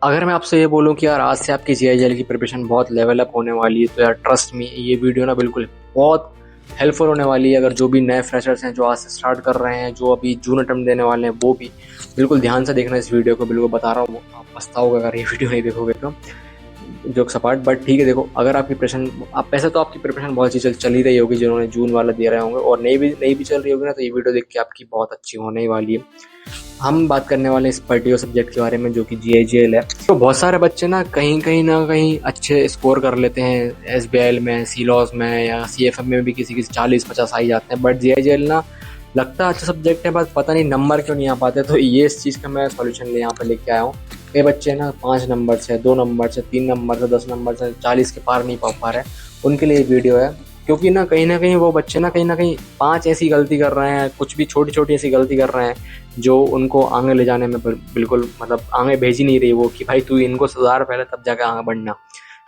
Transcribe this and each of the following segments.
अगर मैं आपसे ये बोलूँ कि यार आज से आपकी जीआईएल की प्रिपरेशन बहुत लेवल अप होने वाली है, तो यार ट्रस्ट मी, ये वीडियो ना बिल्कुल बहुत हेल्पफुल होने वाली है। अगर जो भी नए फ्रेशर्स हैं जो आज से स्टार्ट कर रहे हैं, जो अभी जून अटेम्प्ट देने वाले हैं, वो भी बिल्कुल ध्यान से देखना इस वीडियो को। बिल्कुल बता रहा हूँ, आप पछताओगे अगर ये वीडियो नहीं देखोगे तो। जोक्स अपार्ट, बट ठीक है, देखो अगर आपकी प्रिपरेशन, आप वैसे तो आपकी प्रिपरेशन बहुत अच्छी चल ही रही होगी, जिन्होंने जून वाला दे रहे होंगे, और नई भी चल रही होगी ना, तो ये वीडियो देख के आपकी बहुत अच्छी होने ही वाली है। हम बात करने वाले हैं इस पर्टिकुलर सब्जेक्ट के बारे में, जो कि जीआईजीएल है। तो बहुत सारे बच्चे ना कहीं ना कहीं अच्छे स्कोर कर लेते हैं एसबीआईएल में, सीलॉस में, या सीएफएम में भी किसी 40-50 आ ही जाते हैं। बट जीआईजीएल ना लगता है अच्छा सब्जेक्ट है, बस पता नहीं नंबर क्यों नहीं आ पाते। तो ये इस चीज़ का मैं सॉल्यूशन यहाँ पे लेके आया हूँ। कई बच्चे ना 5 नंबर से, 2 नंबर से, 3 नंबर से, 10 नंबर से 40 के पार नहीं पा रहे, उनके लिए ये वीडियो है। क्योंकि ना कहीं वो बच्चे ना कहीं 5 ऐसी गलती कर रहे हैं, कुछ भी छोटी छोटी ऐसी गलती कर रहे हैं जो उनको आगे ले जाने में बिल्कुल मतलब आगे भेज ही नहीं रही वो, कि भाई तू इनको सुधार पहले तब जाकर आगे बढ़ना।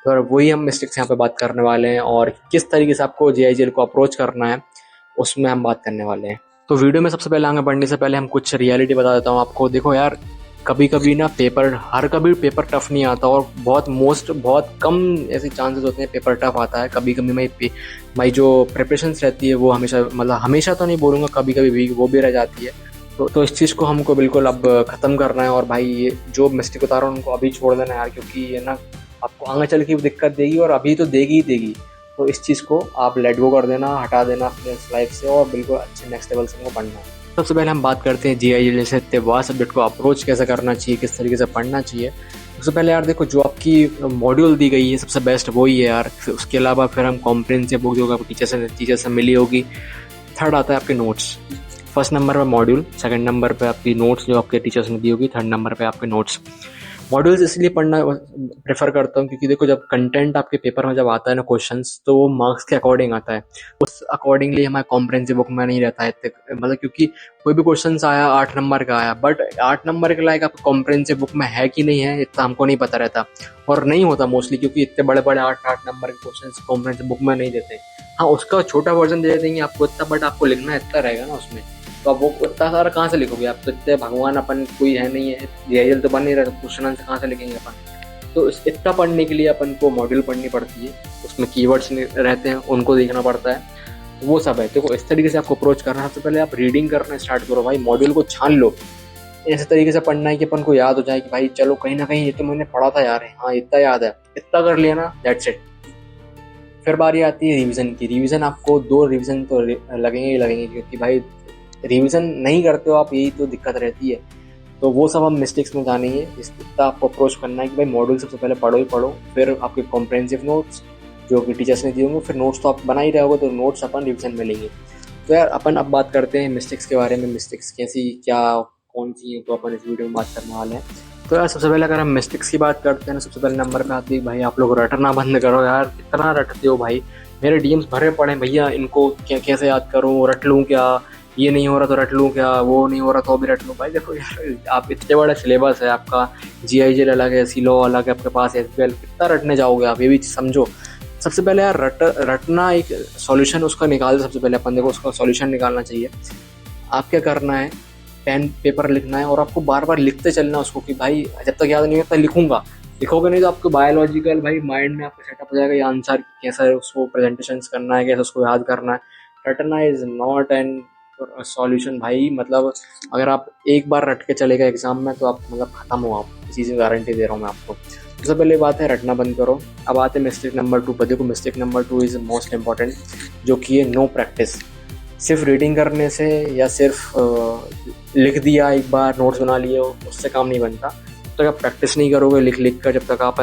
तो वही हम मिस्टेक्स यहाँ पे बात करने वाले हैं, और किस तरीके से आपको जीआईजीएल को अप्रोच करना है उसमें हम बात करने वाले हैं। तो वीडियो में सबसे पहले आगे बढ़ने से पहले हम कुछ रियलिटी बता देता हूँ आपको। देखो यार, कभी कभी ना हर कभी पेपर टफ नहीं आता, और बहुत कम ऐसे चांसेस होते हैं पेपर टफ आता है। कभी कभी मेरी जो प्रिपरेशंस रहती है वो हमेशा तो नहीं बोलूँगा, कभी कभी भी वो भी रह जाती है। तो इस चीज़ को हमको बिल्कुल अब ख़त्म करना है, और भाई ये जो मिस्टेक बता रहा हूँ उनको अभी छोड़ देना है यार, क्योंकि ये ना आपको आगे चल के भी दिक्कत देगी, और अभी तो देगी ही देगी। तो इस चीज़ को आप लेट गो कर देना, हटा देना अपने लाइफ से, और बिल्कुल अच्छे नेक्स्ट लेवल से हमको पढ़ना है। सबसे पहले हम बात करते हैं जीआईएल जैसे त्योहार सब्जेक्ट को अप्रोच कैसे करना चाहिए, किस तरीके से पढ़ना चाहिए। सबसे पहले यार देखो, जो आपकी मॉड्यूल दी गई है सबसे बेस्ट वही है यार। फिर उसके अलावा फिर हम कॉम्प्रिहेंसिव बुक जो आपको टीचर से मिली होगी। थर्ड आता है आपके नोट्स। फर्स्ट नंबर पे मॉड्यूल, सेकंड नंबर पे आपकी नोट्स जो आपके टीचर्स ने दी होगी, थर्ड नंबर पे आपके नोट्स। मॉड्यूल्स इसलिए पढ़ना प्रेफर करता हूँ क्योंकि देखो, जब कंटेंट आपके पेपर में जब आता है ना क्वेश्चंस, तो वो मार्क्स के अकॉर्डिंग आता है। उस अकॉर्डिंगली हमारे कॉम्प्रिहेंसिव बुक में नहीं रहता है मतलब, क्योंकि कोई भी क्वेश्चंस आया 8 नंबर का आया, बट 8 नंबर के लायक आपको कॉम्प्रिहेंसिव बुक में है कि नहीं है इतना हमको नहीं पता रहता, और नहीं होता मोस्टली, क्योंकि इतने बड़े बड़े 8 नंबर के क्वेश्चन कॉम्प्रिहेंसिव बुक में नहीं देते। हाँ, उसका छोटा वर्जन दे देंगे आपको इतना, बट आपको लिखना इतना रहेगा ना उसमें, तो आप वो इतना सारा कहाँ से लिखोगे आप? तो इतने भगवान अपन कोई है नहीं है, जीआईएल तो बन नहीं रहा, क्वेश्चन आंसर कहाँ से लिखेंगे अपन? तो इतना पढ़ने के लिए अपन को मॉड्यूल पढ़नी पड़ती है, उसमें कीवर्ड्स रहते हैं उनको देखना पड़ता है, तो वो सब है। देखो इस तरीके से आपको अप्रोच करना है। सबसे पहले आप रीडिंग करना स्टार्ट करो भाई, मॉड्यूल को छान लो। ऐसे तरीके से पढ़ना है कि अपन को याद हो जाए कि भाई चलो कहीं ना कहीं ये तो मैंने पढ़ा था यार, हाँ इतना याद है, इतना कर लिया ना, दैट्स इट। फिर बारी आती है रिवीजन की। रिवीजन आपको 2 रिवीजन तो लगेंगे ही लगेंगे, क्योंकि भाई रिवीजन नहीं करते हो आप, यही तो दिक्कत रहती है। तो वो सब हम मिस्टेक्स में जानेंगे। इतना आपको अप्रोच करना है कि भाई मॉड्यूल सबसे पहले पढ़ो ही पढ़ो, फिर आपके कॉम्प्रिहेंसिव नोट्स जो कि टीचर्स ने दिए होंगे, फिर नोट्स तो आप बना ही रहे होगे, तो नोट्स अपन रिवीजन में लेंगे। तो यार अपन अब बात करते हैं मिस्टेक्स के बारे में, मिस्टेक्स कैसी क्या कौन सी है, तो अपन इस वीडियो में बात करने वाले हैं। तो यार सबसे पहले अगर हम मिस्टेक्स की बात करते हैं ना, सबसे पहले नंबर पे आती है भाई आप लोग रटना बंद करो यार, कितना रटते हो भाई। मेरे डीएम्स भरे पड़े भैया, इनको कैसे याद करूँ, रट लूँ क्या, ये नहीं हो रहा तो रट लूँ क्या, वो नहीं हो रहा तो भी रट लूँ। भाई देखो यार, आप इतने बड़े सिलेबस है आपका, जीआईजीएल अलग है, सीलो अलग है, आपके पास एसबीआईएल, कितना रटने जाओगे आप, ये भी समझो। सबसे पहले यार रटना एक सॉल्यूशन उसका निकाल, सबसे पहले अपन देखो उसका सॉल्यूशन निकालना चाहिए। आप क्या करना है, पेन पेपर लिखना है, और आपको बार बार लिखते चलना उसको, कि भाई जब तक याद नहीं होता लिखूंगा। लिखोगे नहीं तो आपको बायोलॉजिकल भाई माइंड में आपको सेटअप हो जाएगा ये आंसर कैसा है, उसको प्रेजेंटेशन करना है, कैसे उसको याद करना है। रटना इज नॉट एन सॉल्यूशन भाई, मतलब अगर आप एक बार रट के चले गए एग्जाम में, तो आप मतलब खत्म हो, आप इस चीज़ की गारंटी दे रहा हूँ मैं आपको। सबसे पहले बात है रटना बंद करो। अब आते हैं मिस्टेक नंबर 2 पर। देखो mistake number 2 is most important, जो कि है नो प्रैक्टिस। सिर्फ रीडिंग करने से या सिर्फ लिख दिया एक बार, नोट्स बना लिए, उससे काम नहीं बनता। जब तक आप प्रैक्टिस नहीं करोगे लिख कर, जब तक आप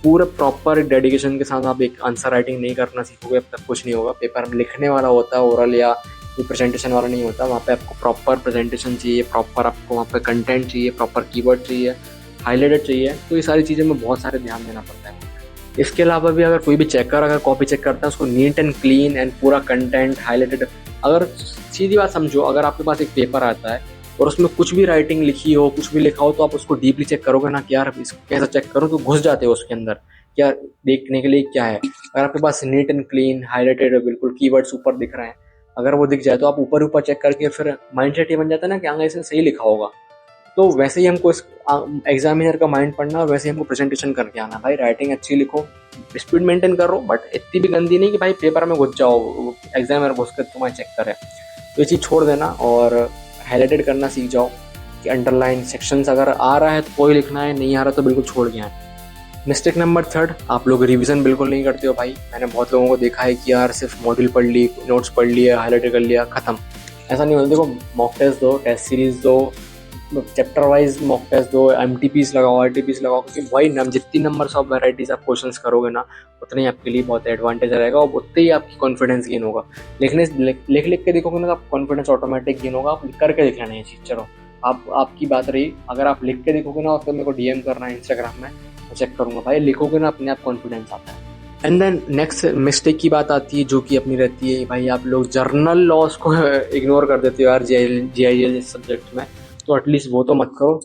पूरे प्रॉपर डेडिकेशन के साथ आप एक आंसर राइटिंग नहीं करना सीखोगे, अब तक कुछ नहीं होगा। पेपर में लिखने वाला होता है, ओरल या प्रेजेंटेशन वाला नहीं होता। वहाँ पे आपको प्रॉपर प्रेजेंटेशन चाहिए, प्रॉपर आपको वहाँ पे कंटेंट चाहिए, प्रॉपर कीवर्ड चाहिए, हाईलाइटेड चाहिए। तो ये सारी चीज़ें में बहुत सारे ध्यान देना पड़ता है। इसके अलावा भी अगर कोई भी चेकर अगर कॉपी चेक करता है, उसको नीट एंड क्लीन एंड पूरा कंटेंट हाईलाइटेड, अगर सीधी बात समझो, अगर आपके पास एक पेपर आता है और उसमें कुछ भी राइटिंग लिखी हो, कुछ भी लिखा हो, तो आप उसको डीपली चेक करोगे ना कि यार इसको कैसे चेक करूँ, तो घुस जाते हो उसके अंदर क्या देखने के लिए क्या है। अगर आपके पास नीट एंड क्लीन हाईलाइटेड बिल्कुल कीवर्ड्स ऊपर दिख रहे हैं, अगर वो दिख जाए तो आप ऊपर ऊपर चेक करके फिर माइंडसेट ये बन जाता है ना कि आगे इसने सही लिखा होगा। तो वैसे ही हमको इस एग्जामिनर का माइंड पढ़ना और वैसे ही हमको प्रेजेंटेशन करके आना। भाई राइटिंग अच्छी लिखो, स्पीड मेंटेन करो, बट इतनी भी गंदी नहीं कि भाई पेपर में घुस जाओ, एग्जामिनर घुस कर तुम्हारा चेक करे। तो ये चीज़ छोड़ देना और हाईलाइटेड करना सीख जाओ कि अंडरलाइन सेक्शंस अगर आ रहा है तो कोई लिखना है, नहीं आ रहा तो बिल्कुल छोड़ गया है। मिस्टेक नंबर 3, आप लोग रिवीजन बिल्कुल नहीं करते हो भाई। मैंने बहुत लोगों को देखा है कि यार सिर्फ मॉड्यूल पढ़ ली, नोट्स पढ़ लिए, हाईलाइट कर लिया, खत्म। ऐसा नहीं होता। देखो मॉक टेस्ट दो, टेस्ट सीरीज दो, चैप्टर वाइज मॉक टेस्ट दो, MTPs लगाओ, RTPs लगाओ, क्योंकि वही जितनी नंबर्स ऑफ वेराइटीज आप क्वेश्चंस करोगे ना, उतने ही आपके लिए बहुत एडवांटेज रहेगा और उतने ही आपकी कॉन्फिडेंस गेन होगा। लिख के देखोगे ना तो आप कॉन्फिडेंस ऑटोमेटिक गेन होगा। आप करके दिखाना है ये चीज़। चलो आपकी बात रही, अगर आप लिख के देखोगे ना और फिर मेरे को DM करना है इंस्टाग्राम में, मैं चेक करूँगा। भाई लिखोगे ना अपने आप कॉन्फिडेंस आता है। एंड देन नेक्स्ट मिस्टेक की बात आती है जो कि अपनी रहती है, भाई आप लोग जर्नल लॉस को इग्नोर कर देते हो यार GIGL सब्जेक्ट में, तो एटलीस्ट वो तो मत करो।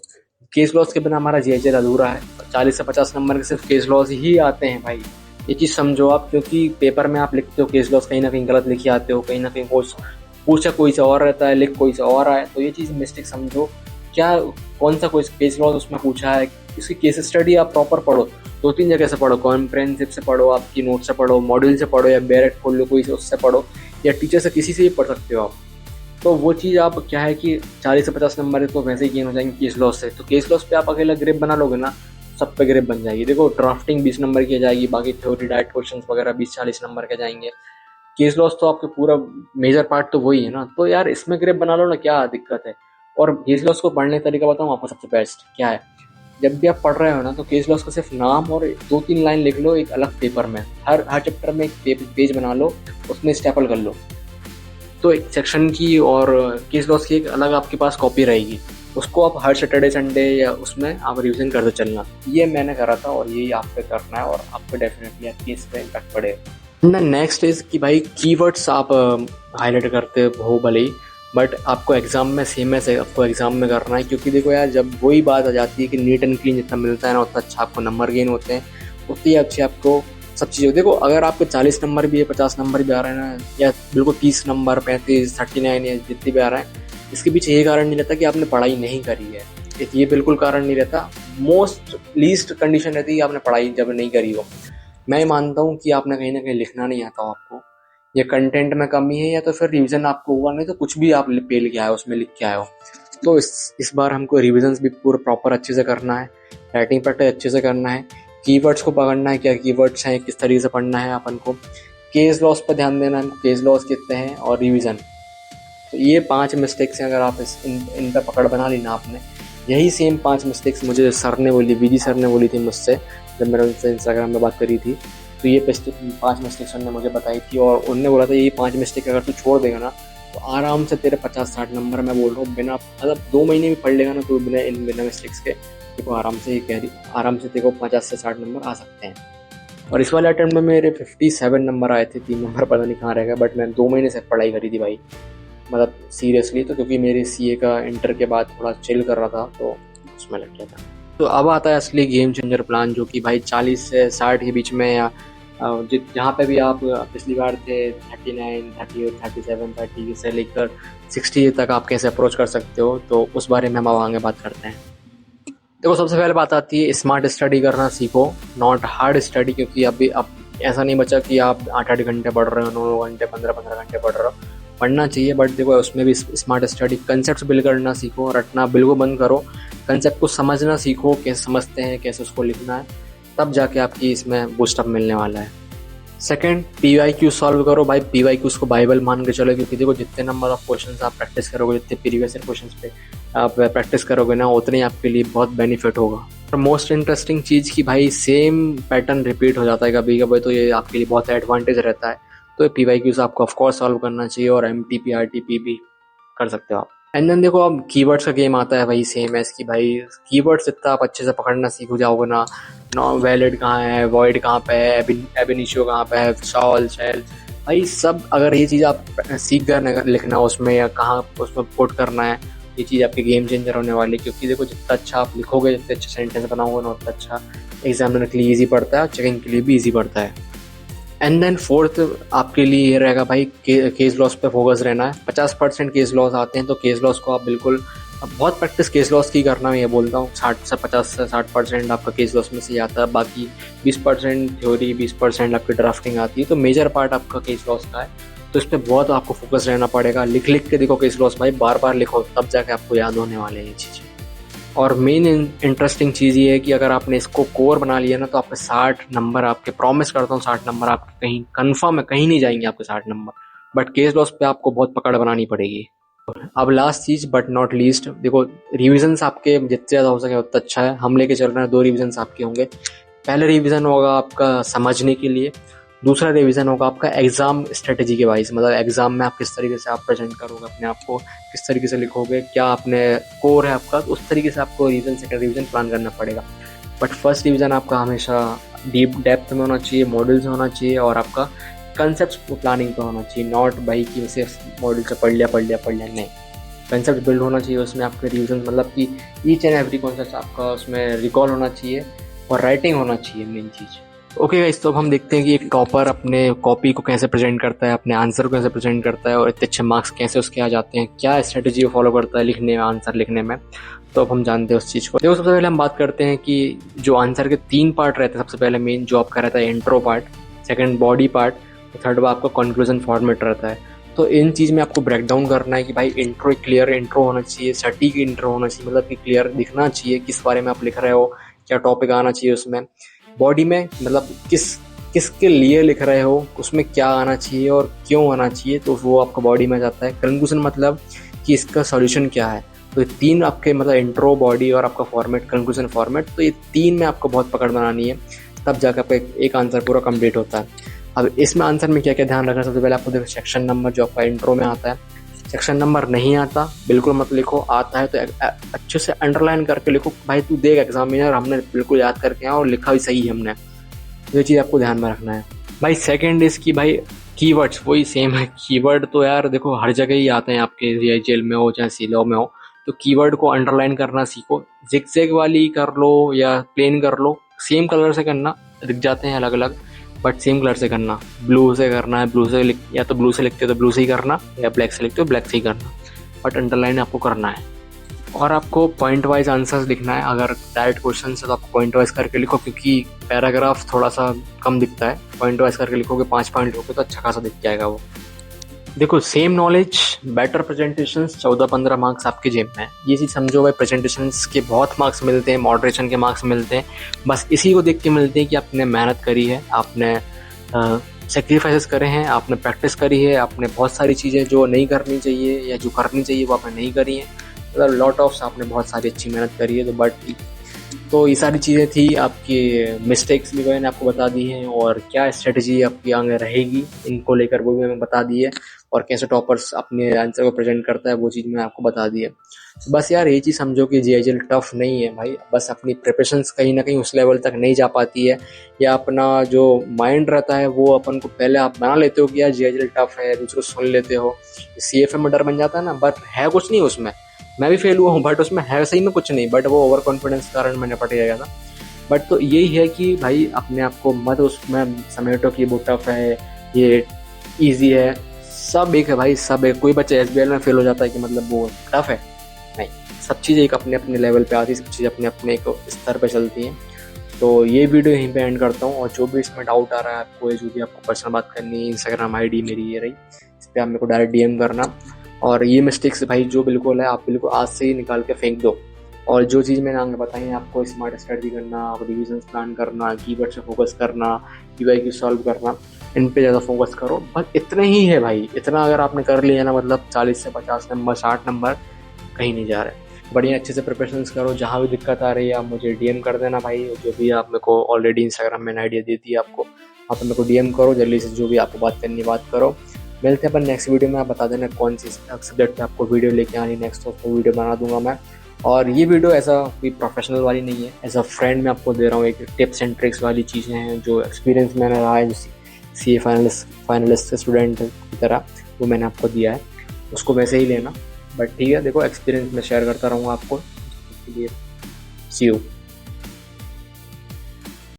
केस लॉस के बिना हमारा GIGL अधूरा है। 40 से 50 नंबर के सिर्फ केस लॉस ही आते हैं भाई, ये चीज़ समझो आप। क्योंकि पेपर में आप लिखते हो केस लॉस, कहीं ना कहीं गलत लिखे आते हो, कहीं ना कहीं पूछा कोई सा और रहता है, लिख कोई सा और आया, तो ये चीज़ मिस्टेक समझो। क्या कौन सा कोई केस लॉस उसमें पूछा है, इसकी केस स्टडी आप प्रॉपर पढ़ो, 2-3 जगह से पढ़ो, कॉम्प्रिहेंसिव से पढ़ो, आपकी नोट से पढ़ो, मॉड्यूल से पढ़ो, या डायरेक्ट खोल लो कोई से, उससे पढ़ो, या टीचर से किसी से भी पढ़ सकते हो आप। तो वो चीज़ आप क्या है कि 40 से 50 नंबर तो वैसे ही गेन हो जाएंगे केस लॉस से। तो केस लॉस पे आप अकेला ग्रेप बना लोगे ना, सब पे ग्रेप बन जाएगी। देखो ड्राफ्टिंग 20 नंबर की जाएगी, बाकी थ्योरी डाइट क्वेश्चन वगैरह 20-40 नंबर के जाएंगे। केस लॉस तो आपके पूरा मेजर पार्ट तो वही है ना, तो यार इसमें ग्रेप बना लो ना, क्या दिक्कत है। और केस लॉस को पढ़ने का तरीका बताऊँ आपको सबसे बेस्ट क्या है। जब भी आप पढ़ रहे हो ना, तो केस लॉस का सिर्फ नाम और 2-3 लाइन लिख लो एक अलग पेपर में, हर चैप्टर में एक पेज बना लो, उसमें स्टेपल कर लो, तो एक सेक्शन की और केस लॉस की एक अलग आपके पास कॉपी रहेगी। उसको आप हर सैटरडे संडे या उसमें आप रिवीजन करते चलना। ये मैंने करा था और यही आप पे करना है, और आप पे डेफिनेटली आपकी इस पे इम्पैक्ट पड़ेगा। नेक्स्ट इज कि भाई कीवर्ड्स आप हाईलाइट करते हो भले ही, बट आपको एग्जाम में सेम है, आपको एग्जाम में करना है। क्योंकि देखो यार, जब वही बात आ जाती है कि नीट एंड क्लीन जितना मिलता है ना, उतना अच्छा आपको नंबर गेन होते हैं, उतनी अच्छी आपको सब चीज़ें। देखो अगर आपके 40 नंबर भी है, 50 नंबर भी आ रहे हैं ना, या बिल्कुल 30 नंबर, 35, 39 या जितनी भी आ रहा है, इसके पीछे ये कारण नहीं रहता कि आपने पढ़ाई नहीं करी है। ये बिल्कुल कारण नहीं रहता। मोस्ट लीस्ट कंडीशन रहती है कि आपने पढ़ाई जब नहीं करी हो। मैं मानता हूँ कि आपने कहीं ना कहीं लिखना नहीं आता हो आपको, या कंटेंट में कमी है, या तो फिर रिवीजन आपको हुआ नहीं, तो कुछ भी आप पेल के आए हो, उसमें लिख के आए हो। तो इस बार हमको रिविजन भी पूरा प्रॉपर अच्छे से करना है, राइटिंग प्रैक्टिस अच्छे से करना है, कीवर्ड्स को पकड़ना है, क्या कीवर्ड्स हैं, किस तरीके से पढ़ना है अपन को, केस लॉस पर ध्यान देना है, केस लॉस कितने हैं, और रिवीजन। तो ये 5 मिस्टेक्स हैं। अगर आप इन पर पकड़ बना ली ना आपने, यही सेम 5 मिस्टेक्स मुझे सर ने बोली, VG सर ने बोली थी मुझसे, जब मैंने उनसे इंस्टाग्राम में बात करी थी। तो ये 5 मिस्टेक्स उन्होंने मुझे बताई थी, और उन्होंने बोला था ये 5 मिस्टेक अगर तू छोड़ देगा ना, तो आराम से तेरे 50-60 नंबर, मैं बोल रहा हूँ बिना, मतलब 2 महीने भी पढ़ लेगा ना, तो बिना मिस्टेक्स के देखो आराम से देखो 50 से 60 नंबर आ सकते हैं। और इस वाले अटेम्प्ट में मेरे 57 नंबर आए थे, 3 नंबर पता नहीं कहाँ रह गए, बट मैं 2 महीने से पढ़ाई करी थी भाई, मतलब सीरियसली। तो क्योंकि मेरी CA का इंटर के बाद थोड़ा चिल कर रहा था, तो उसमें लग गया था। तो अब आता है असली गेम चेंजर प्लान, जो कि भाई 40 से 60 के बीच में, या जहाँ पे भी आप पिछली बार थे 39, 38, 37, 30 से लेकर 60 तक आप कैसे अप्रोच कर सकते हो, तो उस बारे में हम आगे बात करते हैं। देखो सबसे पहले बात आती है स्मार्ट स्टडी करना सीखो, नॉट हार्ड स्टडी। क्योंकि अब ऐसा नहीं बचा कि आप 8-8 घंटे पढ़ रहे हो, 9 घंटे, 15-15 घंटे पढ़ रहे हो। पढ़ना चाहिए, बट देखो उसमें भी स्मार्ट स्टडी, कंसेप्ट बिल्ड करना सीखो, रटना बिल्कुल बंद करो, कंसेप्ट को समझना सीखो, कैसे समझते हैं, कैसे उसको लिखना है, तब जाके आपकी इसमें बूस्टअप मिलने वाला है। सेकंड, PYQ सॉल्व करो भाई। PYQ को बाइबल मान के चलो, क्योंकि देखो जितने नंबर ऑफ क्वेश्चंस आप प्रैक्टिस करोगे, जितने प्रीवियस ईयर क्वेश्चंस पे आप प्रैक्टिस करोगे ना, उतने ही आपके लिए बहुत बेनिफिट होगा। और मोस्ट इंटरेस्टिंग चीज़ कि भाई सेम पैटर्न रिपीट हो जाता है कभी कभी, तो ये आपके लिए बहुत एडवांटेज रहता है। तो ये PYQ आपको ऑफकोर्स सॉल्व करना चाहिए, और MTP RTP भी कर सकते हो आप। एंड देन देखो अब कीवर्ड्स का गेम आता है भाई, सेम है इसकी भाई। कीवर्ड्स जितना आप अच्छे से पकड़ना सीख जाओगे ना, नॉन वैलिड कहाँ है, वॉइड कहाँ पे है, एब इनिशियो कहाँ पे है, शॉल शेल, भाई सब अगर ये चीज़ आप सीख कर लिखना उसमें, या कहाँ उसमें पुट करना है, ये चीज़ आपकी गेम चेंजर होने वाली है। क्योंकि देखो जितना अच्छा आप लिखोगे, जितने अच्छे सेंटेंस बनाओगे ना, उतना अच्छा एग्जामिनर के लिए ईजी पड़ता है, और चेकिंग के लिए भी ईजी पड़ता है। एंड देन फोर्थ आपके लिए ये रहेगा भाई, केस लॉस पे फोकस रहना है। 50% केस लॉस आते हैं, तो केस लॉस को आप बिल्कुल अब बहुत प्रैक्टिस केस लॉस की करना, मैं ये बोलता हूँ 50 से 60% आपका केस लॉस में से ही आता है, बाकी 20% थ्योरी, 20% आपकी ड्राफ्टिंग आती है, तो मेजर पार्ट आपका केस लॉस का है। तो इस पर बहुत आपको फोकस रहना पड़ेगा, लिख लिख के देखो केस लॉस भाई, बार बार लिखो, तब जाके आपको याद होने वाले हैं ये चीज़ें। और मेन इंटरेस्टिंग चीज़ ये है कि अगर आपने इसको कोर बना लिया ना, तो आपके 60 नंबर, आपके प्रॉमिस करता हूँ 60 नंबर आपके कहीं कन्फर्म है, कहीं नहीं जाएंगे आपके 60 नंबर। बट केस लॉस पे आपको बहुत पकड़ बनानी पड़ेगी। अब लास्ट चीज बट नॉट लीस्ट, देखो रिविजन्स आपके जितने ज़्यादा हो सके उतना अच्छा है। हम लेके चल रहे हैं 2 रिविजन्स आपके होंगे। पहले रिवीजन होगा आपका समझने के लिए, दूसरा रिवीजन होगा आपका एग्जाम स्ट्रेटेजी के वाइज, मतलब एग्जाम में आप किस तरीके से आप प्रेजेंट करोगे अपने आप को, किस तरीके से लिखोगे, क्या आपने कोर है आपका, तो उस तरीके से आपको रिवीजन सेकंड रिवीजन प्लान करना पड़ेगा। बट फर्स्ट रिवीजन आपका हमेशा डीप डेप्थ में होना चाहिए, मॉडल्स में होना चाहिए, और आपका कंसेप्ट प्लानिंग पे होना चाहिए। नॉट भाई कि सिर्फ मॉडल से पढ़ लिया, नहीं, कंसेप्ट बिल्ड होना चाहिए उसमें आपके रिवीजन, मतलब कि ईच एंड एवरी कॉन्सेप्ट आपका उसमें रिकॉल होना चाहिए, और राइटिंग होना चाहिए मेन चीज़। ओके गाइस, तो अब हम देखते हैं कि एक टॉपर अपने कॉपी को कैसे प्रेजेंट करता है, अपने आंसर को कैसे प्रेजेंट करता है, और इतने अच्छे मार्क्स कैसे उसके आ जाते हैं, क्या स्ट्रेटेजी वो फॉलो करता है लिखने में, आंसर लिखने में। तो अब हम जानते हैं उस चीज़ को। देखो सबसे पहले हम बात करते हैं कि जो आंसर के 3 पार्ट रहते हैं। सबसे पहले मेन जो आपका रहता है intro part, second body part, third आपका कंक्लूजन फॉर्मेट रहता है। तो इन चीज़ में आपको ब्रेक डाउन करना है कि भाई इंट्रो क्लियर इंट्रो होना चाहिए, सटीक इंट्रो होना चाहिए, मतलब कि क्लियर दिखना चाहिए किस बारे में आप लिख रहे हो, क्या टॉपिक आना चाहिए उसमें। बॉडी में मतलब किसके लिए लिख रहे हो, उसमें क्या आना चाहिए और क्यों आना चाहिए, तो वो आपका बॉडी में जाता है। कंक्लूजन मतलब कि इसका सॉल्यूशन क्या है। तो ये 3 आपके मतलब इंट्रो, बॉडी और आपका फॉर्मेट, कंक्लूजन फॉर्मेट, तो ये 3 में आपको बहुत पकड़ बनानी है, तब जाकर आपका एक आंसर पूरा कंप्लीट होता है। अब इसमें आंसर में क्या क्या ध्यान रखना, सबसे पहले आपको देखो सेक्शन नंबर जो आपका इंट्रो में आता है, सेक्शन नंबर नहीं आता बिल्कुल मत लिखो, आता है तो अच्छे से अंडरलाइन करके लिखो। भाई तू देख एग्जामिनर हमने बिल्कुल याद करके आया और लिखा भी सही है हमने, ये चीज़ आपको ध्यान में रखना है। भाई सेकंड इसकी भाई कीवर्ड्स वही सेम है। कीवर्ड तो यार देखो हर जगह ही आते हैं आपके, जीआईजेल में हो चाहे सीलो में हो, तो कीवर्ड को अंडरलाइन करना सीखो। जिगजैग वाली कर लो या प्लेन कर लो, सेम कलर से करना, दिख जाते हैं अलग अलग, बट सेम कलर से करना। ब्लू से करना है, ब्लू से या तो ब्लू से लिखते हो तो ब्लू से ही करना, या ब्लैक से लिखते हो ब्लैक से ही करना, बट अंडरलाइन आपको करना है। और आपको पॉइंट वाइज आंसर्स लिखना है। अगर डायरेक्ट क्वेश्चन है तो आपको पॉइंट वाइज करके लिखो, क्योंकि पैराग्राफ थोड़ा सा कम दिखता है। पॉइंट वाइज करके लिखोगे, 5 पॉइंट लिखोगे तो अच्छा खासा दिख जाएगा वो। देखो same knowledge better presentations, 14-15 marks आपके जेब में है। ये चीज़ समझो भाई, प्रेजेंटेशंस के बहुत मार्क्स मिलते हैं, मॉडरेशन के मार्क्स मिलते हैं, बस इसी को देख के मिलते हैं कि आपने मेहनत करी है, आपने सेक्रीफाइसेस करे हैं, आपने प्रैक्टिस करी है, आपने बहुत सारी चीज़ें जो नहीं करनी चाहिए या जो करनी चाहिए वो आपने नहीं करी हैं, मतलब लॉट ऑफ आपने बहुत सारी अच्छी मेहनत करी है। तो बट तो ये सारी चीज़ें थी, आपकी मिस्टेक्स भी मैंने आपको बता दी हैं, और क्या स्ट्रेटजी आपकी आगे रहेगी इनको लेकर वो भी मैंने बता दी है, और कैसे टॉपर्स अपने आंसर को प्रेजेंट करता है वो चीज़ मैंने आपको बता दी है। तो बस यार ये चीज़ समझो कि जीआईजेल टफ नहीं है भाई, बस अपनी प्रिपरेशंस कहीं ना कहीं उस लेवल तक नहीं जा पाती है, या अपना जो माइंड रहता है वो अपन को पहले आप बना लेते हो कि यार जीआईजेल टफ है, दूसरों सुन लेते हो, सीएफए में डर बन जाता है ना, बट है कुछ नहीं उसमें। मैं भी फेल हुआ हूँ, बट उसमें है सही में कुछ नहीं, बट वो ओवर कॉन्फिडेंस के कारण मैंने पट गया था। बट तो यही है कि भाई अपने आप को मत उसमें समेटो कि वो टफ है, ये ईजी है, सब एक है भाई, सब एक। कोई बच्चा एसबीआई में फेल हो जाता है कि मतलब वो टफ है, नहीं, सब चीज़ एक अपने अपने लेवल पे आती है, सब चीज़ अपने अपने एक स्तर पे चलती हैं। तो ये वीडियो यहीं पे एंड करता हूँ, और जो भी इसमें डाउट आ रहा है आपको, जो भी आपको पर्सनल बात करनी है, इंस्टाग्राम आईडी मेरी ये रही, इस पर आप मेरे को डायरेक्ट डीएम करना। और ये मिस्टेक्स भाई जो बिल्कुल है आप बिल्कुल आज से ही निकाल के फेंक दो। और जो चीज़ मैंने आगे बताई है आपको, स्मार्ट स्ट्रेटजी करना, आप रिविजन प्लान करना, कीवर्ड से फोकस करना, यूआईक्यू सॉल्व करना, इन पे ज़्यादा फोकस करो। बस इतना ही है भाई, इतना अगर आपने कर लिया ना, मतलब 40 से 50 नंबर, 60 नंबर कहीं नहीं जा रहे। बढ़िया अच्छे से प्रिपरेशन करो। जहाँ भी दिक्कत आ रही है आप मुझे डीएम कर देना भाई, जो भी आप मेरे को ऑलरेडी इंस्टाग्राम में आइडिया दी थी आपको, आप मेरे को डीएम करो जल्दी से, जो भी आपको बात करनी बात करो। मिलते हैं अपन नेक्स्ट वीडियो में। आप बता देना कौन सी सब्जेक्ट पे आपको वीडियो लेके आनी नेक्स्ट, तो वीडियो बना दूंगा मैं। और ये वीडियो ऐसा कोई प्रोफेशनल वाली नहीं है, एज अ फ्रेंड मैं आपको दे रहा हूँ, एक टिप्स एंड ट्रिक्स वाली चीज़ें हैं जो एक्सपीरियंस मैंने रहा है, सीए फाइनलिस्ट स्टूडेंट की तरह वो मैंने आपको दिया है, उसको वैसे ही लेना। बट ठीक है, देखो एक्सपीरियंस मैं शेयर करता रहूँगा आपको, इसके लिए सी यू।